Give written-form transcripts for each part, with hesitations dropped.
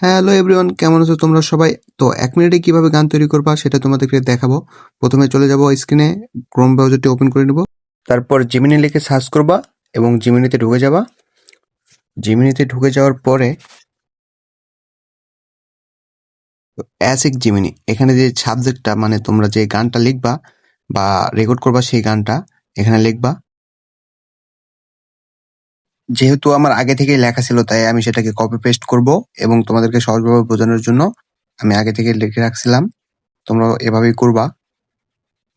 Hello everyone, কেমন আছো তোমরা সবাই? তো 1 মিনিটে কিভাবে গান তৈরি করবা সেটা তোমাদেরকে দেখাবো। প্রথমে চলে যাব স্ক্রিনে, ক্রোম ব্রাউজারটি ওপেন করে নেব। তারপর জিমিনি লিখে সার্চ করবা এবং জিমিনিতে ঢুকে যাবা। জিমিনিতে ঢুকে যাওয়ার পরে অ্যাসিক জিমিনি, এখানে যে সাবজেক্টটা মানে তোমরা যে গানটা লিখবা বা রেকর্ড করবা সেই গানটা এখানে লিখবা। যেহেতু আমার আগে থেকেই লেখা ছিল তাই আমি সেটাকে কপি পেস্ট করব এবং তোমাদেরকে সহজভাবে বোঝানোর জন্য আমি আগে থেকে লিখে রাখছিলাম। তোমরা এভাবেই করবা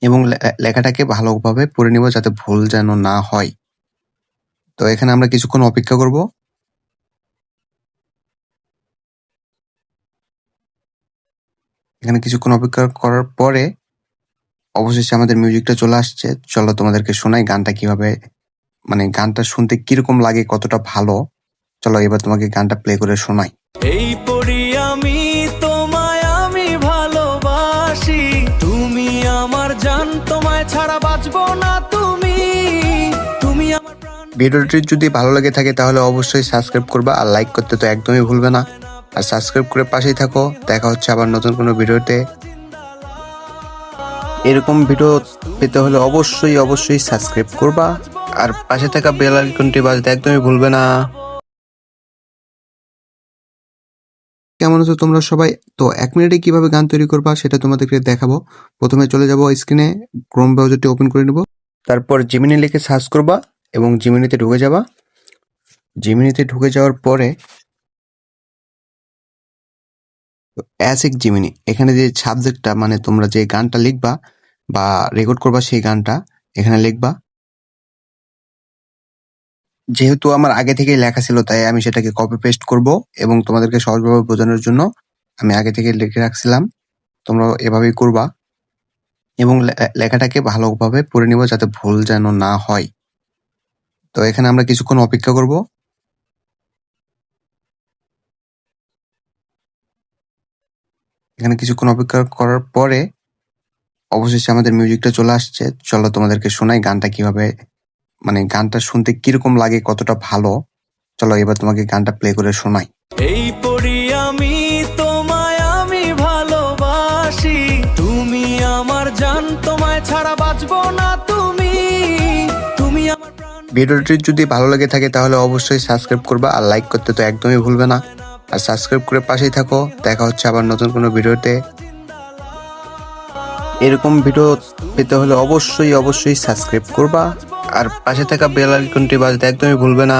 এবং লেখাটাকে ভালোভাবে পড়ে নিব যাতে ভুল যেন না হয়। তো এখানে আমরা কিছুক্ষণ অপেক্ষা করব। এখানে কিছুক্ষণ অপেক্ষা করার পরে অবশেষে আমাদের মিউজিকটা চলে আসছে। চলো তোমাদেরকে শোনাই গানটা কিভাবে, মানে গানটা শুনতে কিরকম লাগে, কতটা ভালো। চলো এবার তোমাকে গানটা প্লে করে শোনাই। এই পড়ি আমি তোমায় আমি ভালোবাসি, তুমি আমার জান, তোমায় ছাড়া বাঁচবো না তুমি, তুমি আমার প্রাণ। ভিডিওটি যদি ভালো লাগে থাকে তাহলে অবশ্যই সাবস্ক্রাইব করবা আর লাইক করতে তো একদমই ভুলবে না। আর সাবস্ক্রাইব করে পাশেই থাকো। দেখা হচ্ছে আবার নতুন কোনো ভিডিওতে। এরকম ভিডিও পেতে হলে অবশ্যই সাবস্ক্রাইব করবা আর পাশে থাকা বেল আইকনটি বাজাতে একদমই ভুলবে না। কেমন আছো তোমরা সবাই? তো 1 মিনিটে কিভাবে গান তৈরি করবা সেটা তোমাদেরকে দেখাবো। প্রথমে চলে যাব স্ক্রিনে, ক্রোম ব্রাউজারটি ওপেন করে নেব। তারপর জিমিনি লিখে সার্চ করবা এবং জিমিনিতে ঢুকে যাবা। জিমিনিতে ঢুকে যাওয়ার পরে অ্যাসিক জিমিনি, এখানে যে সাবজেক্টটা মানে তোমরা যে গানটা লিখবা বা রেকর্ড করবা সেই গানটা এখানে লিখবা। যেহেতু আমার আগে থেকেই লেখা ছিল তাই আমি সেটাকে কপি পেস্ট করব এবং তোমাদেরকে সহজভাবে বোঝানোর জন্য আমি আগে থেকে লিখে রাখছিলাম। তোমরা এভাবেই করবা এবং লেখাটাকে ভালোভাবে পড়ে নিব যাতে ভুল যেন না হয়। তো এখানে আমরা কিছুক্ষণ অপেক্ষা করব। এখানে কিছুক্ষণ অপেক্ষা করার পরে অবশেষে আমাদের মিউজিকটা চলে আসছে। চলো তোমাদেরকে শোনাই গানটা কিভাবে, মানে গানটা শুনতে কিরকম লাগে, কতটা ভালো। চলো এবার তোমাকে গানটা প্লে করে শোনাই। এই পড়ি আমি তোমায় আমি ভালোবাসি, তুমি আমার জান, তোমায় ছাড়া বাঁচবো না তুমি, তুমি আমার প্রাণ। ভিডিওটি যদি ভালো লাগে থাকে তাহলে অবশ্যই সাবস্ক্রাইব করবা আর লাইক করতে তো একদমই ভুলবে না। আর সাবস্ক্রাইব করে পাশেই থাকো। দেখা হচ্ছে আবার নতুন কোনো ভিডিওতে। এরকম ভিডিও পেতে হলে অবশ্যই সাবস্ক্রাইব করবা আর পাশে থাকা বেল আইকনটি বাজাতে একদমই ভুলবে না।